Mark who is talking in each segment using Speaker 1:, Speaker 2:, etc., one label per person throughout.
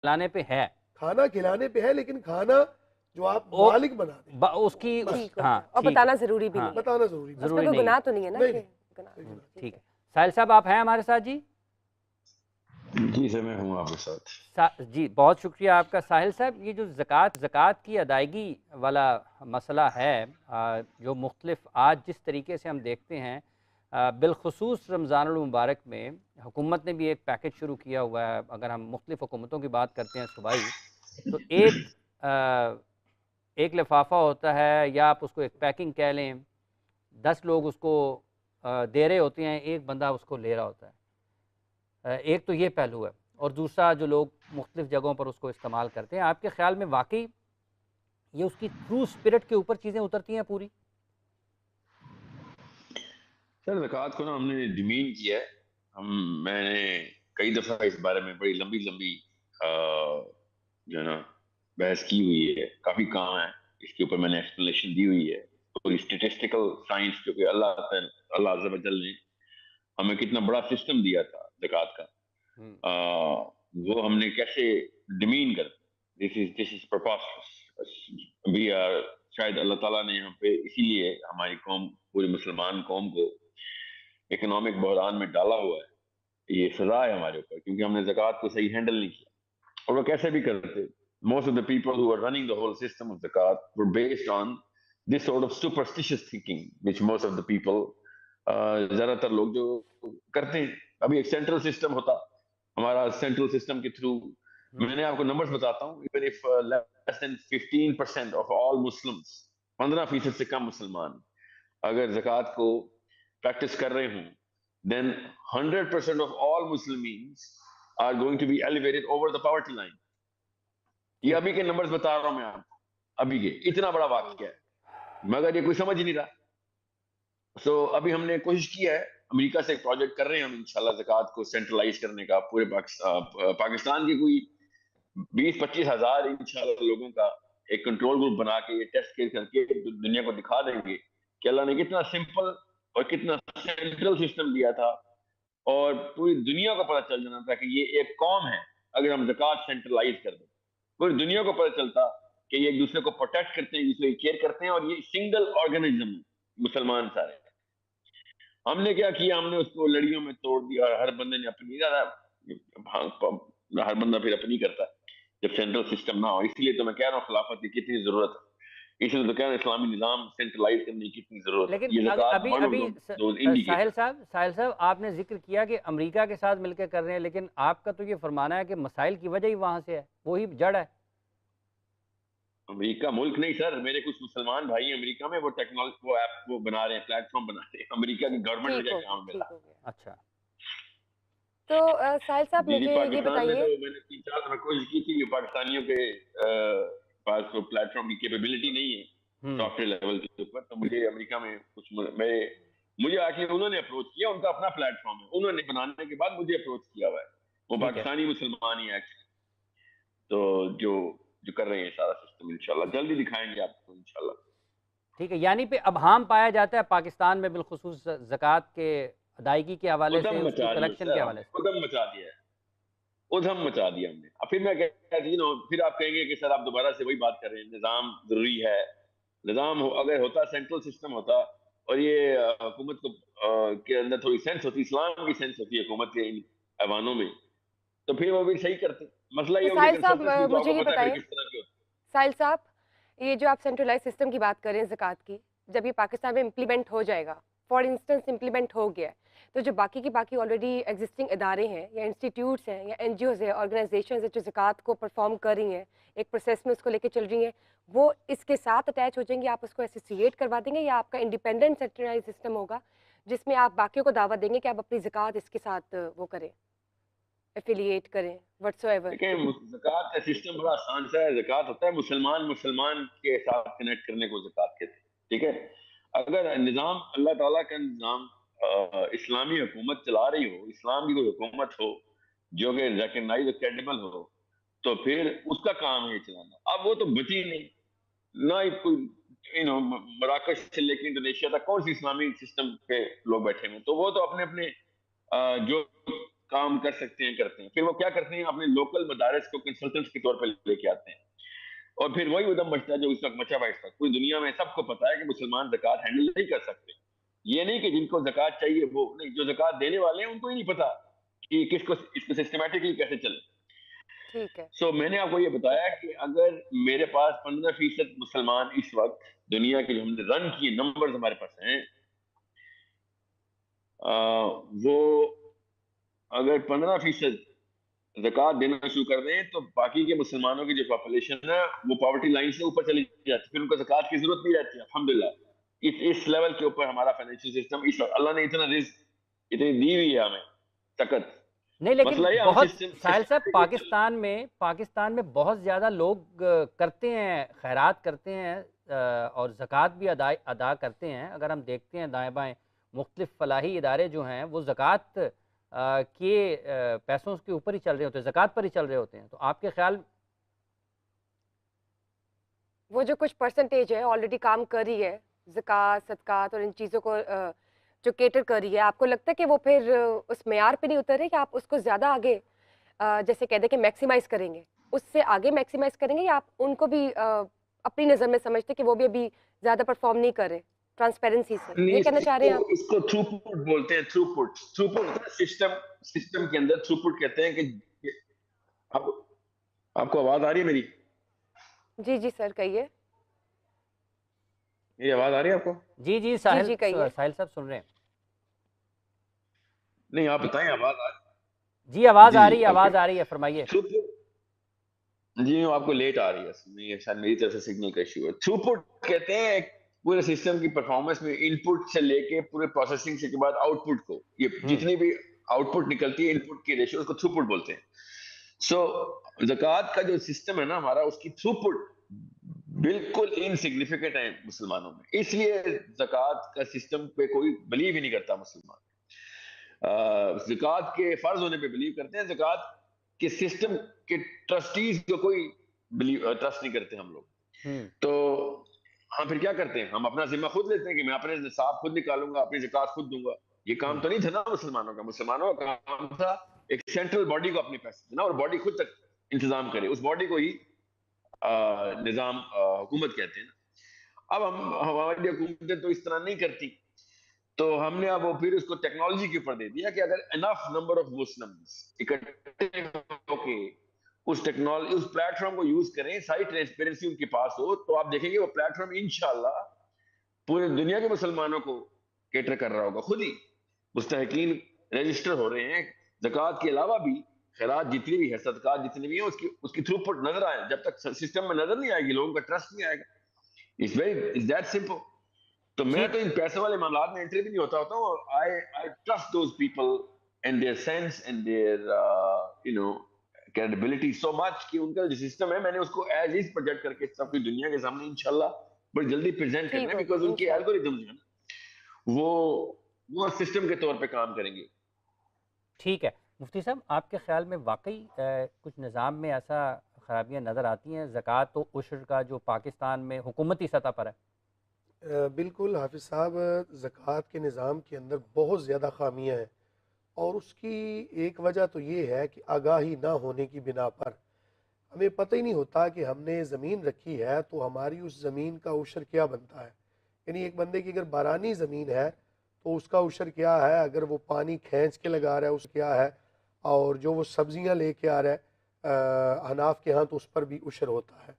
Speaker 1: کھلانے پہ ہے،
Speaker 2: کھانا کھلانے پہ ہے، لیکن کھانا جو آپ مالک بنا دیں
Speaker 1: اس کی ہاں
Speaker 3: اور بتانا ضروری بھی نہیں ہے،
Speaker 2: بتانا ضروری
Speaker 3: اس پہ کوئی گناہ تو نہیں ہے نا کہ
Speaker 1: ٹھیک ہے۔ ساحل صاحب آپ ہیں ہمارے ساتھ جی؟
Speaker 4: جی سر میں ہوں آپ کے ساتھ۔
Speaker 1: جی بہت شکریہ آپ کا۔ ساحل صاحب یہ جو زکوٰۃ کی ادائیگی والا مسئلہ ہے، جو مختلف آج جس طریقے سے ہم دیکھتے ہیں، بالخصوص رمضان المبارک میں حکومت نے بھی ایک پیکج شروع کیا ہوا ہے۔ اگر ہم مختلف حکومتوں کی بات کرتے ہیں صوبائی، تو ایک لفافہ ہوتا ہے، یا آپ اس کو ایک پیکنگ کہہ لیں، 10 لوگ اس کو دے رہے ہوتے ہیں، ایک بندہ اس کو لے رہا ہوتا ہے۔ ایک تو یہ پہلو ہے، اور دوسرا جو لوگ مختلف جگہوں پر اس کو استعمال کرتے ہیں۔ آپ کے خیال میں واقعی یہ اس کی ٹرو اسپرٹ کے اوپر چیزیں اترتی ہیں پوری؟
Speaker 4: سر زکوٰۃ کو نا ہم نے ڈیمین کیا ہے، میں نے کئی دفعہ اس بارے میں بڑی لمبی جو ہے نا بحث کی ہوئی ہے، کافی کام ہے اس کے اوپر، میں نے ایکسپلینیشن دی ہوئی ہے، پوری اسٹیٹسٹیکل سائنس، کیونکہ اللہ عز و جل نے ہمیں کتنا بڑا سسٹم دیا تھا زکوٰۃ کا، وہ ہم نے کیسے ڈیمین کر دس از پرپاسٹرس بھی، شاید اللہ تعالیٰ نے ہم پہ اسی لیے ہماری قوم، پوری مسلمان قوم کو اکنامک بحران میں ڈالا ہوا ہے، یہ سزا ہے ہمارے اوپر، کیونکہ ہم نے زکوٰۃ کو صحیح ہینڈل نہیں کیا، اور وہ کیسے بھی کرتے۔ Most of the people who are running the whole system of zakat were based on this sort of superstitious thinking, which most of the people زیادہ تر لوگ جو کرتے ہیں۔ ابھی ایک سینٹرل سسٹم ہوتا ہمارا، سینٹرل سسٹم کے تھرو میں نے آپ کو نمبرز بتاتا ہوں، even if less than 15% of all Muslims، 15% سے کم مسلمان اگر زکوٰۃ کو پریکٹس کر رہے ہوں، then 100% of all Muslims are going to be elevated over the poverty line۔ یہ ابھی کے نمبرز بتا رہا ہوں میں آپ کو، ابھی کے، اتنا بڑا واقعہ ہے، مگر یہ کوئی سمجھ نہیں رہا۔ سو ابھی ہم نے کوشش کی ہے، امریکہ سے ایک پروجیکٹ کر رہے ہیں ہم انشاءاللہ زکوٰۃ کو سینٹرلائز کرنے کا، پورے پاکستان کے کوئی 20-25 ہزار انشاءاللہ لوگوں کا ایک کنٹرول گروپ بنا کے یہ ٹیسٹ کر کے دنیا کو دکھا دیں گے کہ اللہ نے کتنا سمپل اور کتنا سینٹرل سسٹم دیا تھا، اور پوری دنیا کو پتہ چل جانا تھا کہ یہ ایک قوم ہے۔ اگر ہم زکوٰۃ سینٹرلائز کر دیں، پوری دنیا کو پتہ چلتا کہ یہ ایک دوسرے کو پروٹیکٹ کرتے ہیں، ایک دوسرے کی کیئر کرتے ہیں، اور یہ سنگل آرگنزم مسلمان سارے۔ ہم نے کیا کیا، ہم نے اس کو لڑیوں میں توڑ دیا، اور ہر بندے نے اپنی، ہر بندہ پھر اپنی کرتا ہے جب سینٹرل سسٹم نہ ہو۔ اس لیے تو میں کہہ رہا ہوں خلافت کی کتنی ضرورت ہے، اس لیے تو کہہ رہا ہوں اسلامی نظام سینٹرلائز کرنے کی کتنی ضرورت ہے۔
Speaker 1: لیکن ابھی ساحل صاحب آپ نے ذکر کیا کہ امریکہ کے ساتھ مل کے کر رہے ہیں، لیکن آپ کا تو یہ فرمانا ہے کہ مسائل کی وجہ ہی وہاں سے ہے، وہی جڑ ہے۔
Speaker 4: امریکہ ملک نہیں سر، میرے کچھ مسلمان بھائی ہیں امریکہ میں، وہ ٹیکنالوجی، وہ ایپ وہ بنا رہے ہیں، پلیٹ فارم بنا رہے ہیں، امریکہ کی گورنمنٹ نے کام ملا۔
Speaker 1: اچھا،
Speaker 3: تو ساحل صاحب مجھے یہ بتائیے،
Speaker 4: میں نے 3-4 دفعہ کوشش کی تھی، پاکستانیوں کے پاس تو پلیٹ فارم کی کیپیبلٹی نہیں ہے سافٹ ویئر لیول کے اوپر، تو مجھے امریکہ میں کچھ مجھے آ کے انہوں نے اپروچ کیا، ان کا اپنا پلیٹ فارم ہے، انہوں نے بنانے کے بعد مجھے اپروچ کیا ہوا ہے، وہ پاکستانی مسلمان ہی ایکچولی، تو جو کر رہے ہیں سارا سسٹم، انشاءاللہ جلدی دکھائیں گے آپ کو انشاءاللہ۔
Speaker 1: ٹھیک ہے، یعنی پہ ابہام پایا جاتا ہے پاکستان میں بالخصوص زکوٰۃ کے ادائیگی کے حوالے سے، اس کی کلیکشن کے حوالے سے
Speaker 4: ادھم مچا دیا ہے، ادھم مچا دیا ہم نے۔ اب پھر میں پھر آپ کہیں گے کہ سر آپ دوبارہ سے وہی بات کر رہے ہیں، نظام ضروری ہے، نظام اگر ہوتا، سینٹرل سسٹم ہوتا، اور یہ حکومت کو کے اندر تھوڑی سینس ہوتی، اسلام کی سینس ہوتی ہے حکومت کے ایوانوں میں، تو پھر وہ بھی صحیح کرتے۔ مسئلہ یہ
Speaker 3: ساحل صاحب مجھے یہ بتائیے، ساحل صاحب یہ جو آپ سینٹرلائز سسٹم کی بات کر رہے ہیں زکوٰۃ کی، جب یہ پاکستان میں امپلیمنٹ ہو جائے گا، فار انسٹنس امپلیمنٹ ہو گیا ہے، تو جو باقی کی باقی آلریڈی ایگزسٹنگ ادارے ہیں یا انسٹیٹیوٹس ہیں یا این جی اوز ہیں، آرگنائزیشنز ہیں جو زکوٰۃ کو پرفارم کر رہی ہیں، ایک پروسیس میں اس کو لے کے چل رہی ہیں، وہ اس کے ساتھ اٹیچ ہو جائیں گے، آپ اس کو ایسوسیٹ کروا دیں گے، یا آپ کا انڈیپینڈنٹ سینٹرلائز سسٹم ہوگا جس میں آپ باقیوں کو دعوت دیں گے کہ آپ اپنی زکوٰۃ اس کے ساتھ وہ کریں، ایفیلیٹ کریں وٹس ایور؟
Speaker 4: زکوٰۃ کا سسٹم بڑا آسان سا ہے۔ زکوٰۃ ہوتا ہے مسلمان کے ساتھ کنیکٹ کرنے کو زکوٰۃ کہتے ہیں، ٹھیک ہے۔ اگر نظام اللہ تعالیٰ کا نظام اسلامی حکومت چلا رہی ہو، اسلام کی کوئی حکومت ہو جو کہ ریکگنائز اور کریڈیبل ہو، تو پھر اس کا کام ہے چلانا۔ اب وہ تو بچی نہیں، نہ ہی کوئی مراکش سے لے کے انڈونیشیا تک کون سی اسلامی سسٹم پہ لوگ بیٹھے ہوئے، تو وہ تو اپنے جو کام کر سکتے ہیں کرتے ہیں. پھر وہ کیا کرتے ہیں, اپنے لوکل مدارس کو کنسلٹنٹس کے طور پہ لے کے آتے ہیں, اور پھر وہی ادم مچتا ہے جو اس وقت مچا ہوا اس وقت. پوری دنیا میں سب کو پتا ہے کہ مسلمان زکوٰۃ ہینڈل نہیں کر سکتے. یہ نہیں کہ جن کو زکوٰۃ چاہیے وہ نہیں, جو زکوٰۃ دینے والے ہیں ان کو ہی نہیں پتا کہ کس کو اس کو سسٹمیٹکلی کیسے چلے.
Speaker 3: ٹھیک ہے.
Speaker 4: سو میں نے آپ کو یہ بتایا کہ اگر میرے پاس 15% مسلمان اس وقت دنیا کے جو ہم نے رن کیے نمبرز ہمارے پاس ہیں, وہ اگر 15% زکوٰۃ دینا شروع کر دیں تو باقی کے مسلمانوں کی جو پاپولیشن ہے وہ پاورٹی لائن سے اوپر چلی جاتی, پھر ان کو زکوٰۃ کی ضرورت نہیں رہتی. الحمدللہ اس لیول کے اوپر ہمارا فائنینشیل سسٹم اس وقت اللہ نے اتنا رزق اتنی دی ہوئی ہے ہمیں طاقت.
Speaker 1: نہیں لیکن
Speaker 4: مسئلہ یہ
Speaker 1: بہت ساحل صاحب پاکستان میں بہت زیادہ لوگ کرتے ہیں, خیرات کرتے ہیں اور زکوٰۃ بھی ادا کرتے ہیں. اگر ہم دیکھتے ہیں دائیں بائیں مختلف فلاحی ادارے جو ہیں وہ زکوٰۃ کے پیسوں کے اوپر ہی چل رہے ہوتے ہیں, زکوٰۃ پر ہی چل رہے ہوتے ہیں. تو آپ کے خیال
Speaker 3: وہ جو کچھ پرسنٹیج ہے آلریڈی کام کر رہی ہے زکوٰۃ صدقات اور ان چیزوں کو جو کیٹر کر رہی ہے, آپ کو لگتا ہے کہ وہ پھر اس معیار پہ نہیں اتر رہے کہ آپ اس کو زیادہ آگے جیسے کہہ دیں کہ میکسیمائز کریں گے, اس سے آگے میکسیمائز کریں گے, یا آپ ان کو بھی اپنی نظر میں سمجھتے کہ وہ بھی ابھی زیادہ پرفارم نہیں کر رہے ٹرانسپیرنسی سے, یہ کہنا چاہ رہے ہیں آپ؟
Speaker 4: اس کو تھرو پٹ بولتے ہیں. تھرو پٹ سسٹم کے اندر تھرو پٹ کہتے ہیں کہ آپ کو آواز آ رہی ہے میری؟
Speaker 3: جی سر کہیے.
Speaker 4: میری آواز آ رہی ہے آپ کو؟
Speaker 1: جی ساحل صاحب سن رہے ہیں.
Speaker 4: نہیں آپ بتائیں آواز آ رہی ہے؟
Speaker 1: جی آواز آ رہی ہے فرمائیے.
Speaker 4: جی آپ کو لیٹ آ رہی ہے, شاید میری طرف سے سگنل کا ایشو ہے. تھرو پٹ کہتے ہیں پورے سسٹم کی پرفارمنس میں ان پٹ سے لے کے پورے پروسیسنگ سے کے بعد آؤٹ پٹ کو, یہ جتنی بھی آؤٹ پٹ نکلتی ہے ان پٹ کی ریشو اس کو تھرو پٹ بولتے ہیں. سو زکوٰۃ کا جو سسٹم ہے نا ہمارا, اس کی تھرو پٹ بالکل انسگنیفیکنٹ ہے مسلمانوں میں, اس لیے زکوٰۃ کا سسٹم پہ کوئی بلیو ہی نہیں کرتا مسلمان. زکوٰۃ کے فرض ہونے پہ بلیو کرتے ہیں, زکوٰۃ کے سسٹم کے ٹرسٹیز کو کوئی ٹرسٹ نہیں کرتے ہم لوگ. تو ہم پھر کیا کرتے ہیں, ہم اپنا ذمہ خود لیتے ہیں کہ میں اپنے نصاب خود نکالوں گا, اپنی زکوٰۃ خود دوں گا. یہ کام تو نہیں تھا نا مسلمانوں کا. مسلمانوں کا کام تھا ایک سینٹرل باڈی کو اپنے پیسے دینا اور باڈی خود تک انتظام کرے, اس باڈی کو ہی نظام حکومت کہتے ہیں. اب ہماری حکومتیں تو اس طرح نہیں کرتی, تو ہم نے اب وہ پھر اس کو ٹیکنالوجی کے اوپر دے دیا کہ اگر انف نمبر آف مسلمز اکٹھے ہو کے اس ٹیکنالوجی اس پلیٹ فارم کو یوز کریں, ساری ٹرانسپیرنسی ان کے پاس ہو, تو آپ دیکھیں گے وہ پلیٹ فارم انشاءاللہ پورے دنیا کے مسلمانوں کو کیٹر کر رہا ہوگا. خود ہی مستحقین رجسٹر ہو رہے ہیں. زکوٰۃ کے علاوہ بھی خیرات جتنی بھی ہے, صدقات جتنی بھی ہیں, اس کی تھرو پٹ نظر آئے. جب تک سسٹم میں نظر نہیں آئے گی لوگوں کا ٹرسٹ نہیں آئے گا. It's that simple. تو میں تو ان پیسے والے معاملات میں انٹری بھی نہیں ہوتا ہوں. I trust those people and their sense and their credibility so much کہ ان کا جو سسٹم ہے میں نے اس کو ایز از پروجیکٹ کر کے سب کی دنیا کے سامنے انشاءاللہ بڑی جلدی پریزنٹ کرنا ہے, بیکاز ان کے الگورتھم جو ہے نا وہ سسٹم کے طور پہ کام کریں گے.
Speaker 1: ٹھیک ہے مفتی صاحب, آپ کے خیال میں واقعی کچھ نظام میں ایسا خرابیاں نظر آتی ہیں زکوٰۃ و عشر کا جو پاکستان میں حکومتی سطح پر ہے؟
Speaker 2: بالکل حافظ صاحب, زکوٰۃ کے نظام کے اندر بہت زیادہ خامیاں ہیں, اور اس کی ایک وجہ تو یہ ہے کہ آگاہی نہ ہونے کی بنا پر ہمیں پتہ ہی نہیں ہوتا کہ ہم نے زمین رکھی ہے تو ہماری اس زمین کا عشر کیا بنتا ہے. یعنی ایک بندے کی اگر بارانی زمین ہے تو اس کا عشر کیا ہے, اگر وہ پانی کھینچ کے لگا رہا ہے اس کیا ہے, اور جو وہ سبزیاں لے کے آ رہا ہے حناف کے ہاں تو اس پر بھی عشر ہوتا ہے.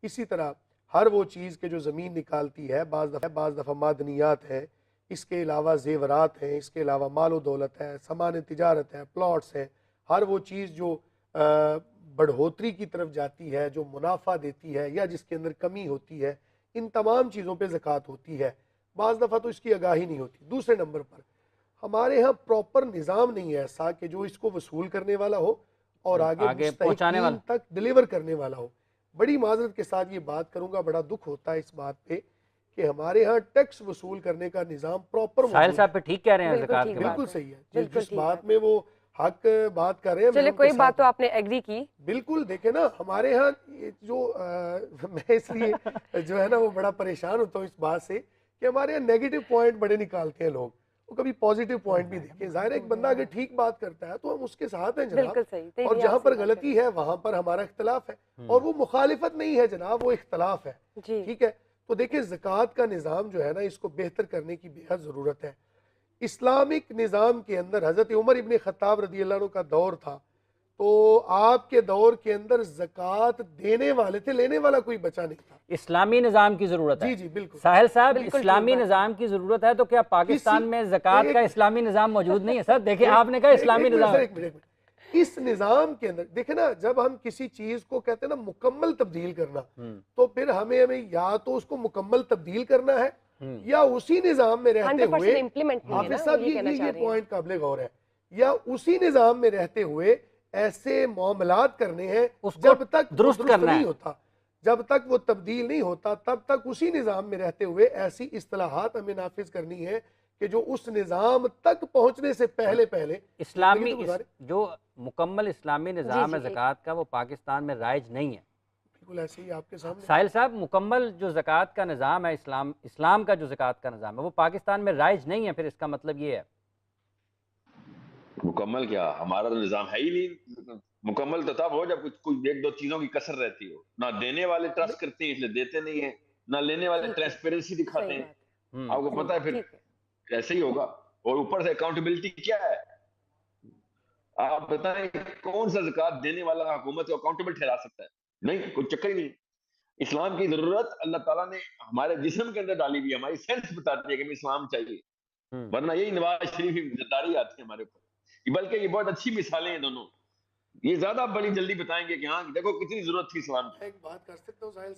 Speaker 2: اسی طرح ہر وہ چیز کے جو زمین نکالتی ہے, بعض دفعہ معدنیات ہیں, اس کے علاوہ زیورات ہیں, اس کے علاوہ مال و دولت ہے, سامان تجارت ہے, پلاٹس ہیں, ہر وہ چیز جو بڑھوتری کی طرف جاتی ہے, جو منافع دیتی ہے یا جس کے اندر کمی ہوتی ہے, ان تمام چیزوں پہ زکوٰۃ ہوتی ہے. بعض دفعہ تو اس کی آگاہی نہیں ہوتی. دوسرے نمبر پر ہمارے ہاں پراپر نظام نہیں ہے ایسا کہ جو اس کو وصول کرنے والا ہو اور آگے مستحقین تک ڈیلیور کرنے والا ہو. بڑی معذرت کے ساتھ یہ بات کروں گا, بڑا دکھ ہوتا ہے اس بات پہ کہ ہمارے ہاں ٹیکس وصول کرنے کا نظام پراپر
Speaker 1: ساحل صاحب پہ ٹھیک کہہ رہے ہیں زکوٰۃ کے
Speaker 2: بالکل صحیح ہے. جس بات میں وہ حق بات کر رہے ہیں,
Speaker 3: چلے کوئی بات تو آپ نے ایگری کی.
Speaker 2: بالکل دیکھیں نا ہمارے ہاں جو میں اس لیے جو ہے نا وہ بڑا پریشان ہوتا ہوں اس بات سے کہ ہمارے یہاں نیگیٹو پوائنٹ بڑے نکالتے ہیں لوگ. تو کبھی پازیٹیو پوائنٹ بھی دیکھیں. ظاہر ہے ایک بندہ اگر ٹھیک بات کرتا ہے تو ہم اس کے ساتھ ہیں جناب,
Speaker 3: بالکل صحیح.
Speaker 2: اور جہاں پر غلطی ہے وہاں پر ہمارا اختلاف ہے, اور وہ مخالفت نہیں ہے جناب, وہ اختلاف ہے.
Speaker 3: جی
Speaker 2: ٹھیک ہے, تو دیکھیں زکوٰۃ کا نظام جو ہے نا, اس کو بہتر کرنے کی بے حد ضرورت ہے. اسلامک نظام کے اندر حضرت عمر ابن خطاب رضی اللہ عنہ کا دور تھا, تو آپ کے دور کے اندر زکوٰۃ دینے والے تھے, لینے والا کوئی بچا نہیں تھا.
Speaker 1: اسلامی نظام کی ضرورت ہے.
Speaker 2: جی جی بالکل.
Speaker 1: ساحل صاحب,
Speaker 3: بالکل
Speaker 1: اسلامی
Speaker 3: ٹھیک بات.
Speaker 1: نظام کی ضرورت ہے تو کیا پاکستان میں زکوٰۃ کا اسلامی نظام موجود نہیں ہے؟ سر دیکھیں, آپ نے کہا اسلامی نظام.
Speaker 2: ایک منٹ, اس نظام کے اندر دیکھیں نا, جب ہم کسی چیز کو کہتے ہیں نا مکمل تبدیل کرنا, تو پھر ہمیں یا تو اس کو مکمل تبدیل کرنا ہے یا اسی نظام میں رہتے
Speaker 3: 100%
Speaker 2: ہوئے,
Speaker 3: implement نہیں ہے
Speaker 2: حافظ
Speaker 3: نا,
Speaker 2: صاحب
Speaker 3: یہ کہنا چاہ
Speaker 2: یہ
Speaker 3: رہے ہیں.
Speaker 2: پوائنٹ قابل غور ہے, یا اسی نظام میں رہتے ہوئے ایسے معاملات کرنے ہیں جب تک
Speaker 1: درست کرنا
Speaker 2: نہیں ہوتا, جب تک وہ تبدیل نہیں ہوتا تب تک اسی نظام میں رہتے ہوئے ایسی اصطلاحات ہمیں نافذ کرنی ہے کہ جو اس نظام تک پہنچنے سے پہلے
Speaker 1: اسلامی جو مکمل اسلامی نظام ہے
Speaker 3: جی.
Speaker 1: زکوٰۃ کا, وہ پاکستان میں رائج نہیں ہے.
Speaker 2: بالکل ایسے ہی آپ کے سامنے.
Speaker 1: ساحل صاحب, مکمل جو زکوٰۃ کا نظام ہے, اسلام کا جو زکوٰۃ کا نظام ہے, وہ پاکستان میں رائج نہیں ہے. پھر اس کا مطلب یہ ہے
Speaker 4: مکمل کیا, ہمارا تو نظام ہے ہی نہیں. مکمل تو تب ہو جب کوئی ایک دو چیزوں کی کثر رہتی ہو. نہ دینے والے ٹرسٹ کرتے ہیں اس لیے دیتے نہیں ہیں, نہ لینے والے ٹرانسپیرنسی دکھاتے ہیں. آپ کو پتہ ہے پھر کیسے ہی ہوگا. اور اوپر سے اکاؤنٹیبلٹی کیا ہے, آپ بتائیں کون سا زکوٰۃ دینے والا حکومت کو اکاؤنٹیبل ٹھہرا سکتا ہے؟ نہیں, کوئی چکر ہی نہیں. اسلام کی ضرورت اللہ تعالیٰ نے ہمارے جسم کے اندر ڈالی ہوئی ہے, ہماری سینس بتاتی ہے کہ ہمیں اسلام چاہیے, ورنہ یہی نواز شریف کی زداری آتی ہے ہمارے اوپر. بلکہ یہ بہت اچھی مثالیں ہیں دونوں, یہ زیادہ بڑی جلدی بتائیں گے کہ ہاں دیکھو کتنی ضرورت تھی اسلام کی.
Speaker 2: ایک بات کر سکتا ہوں ساحل صاحب,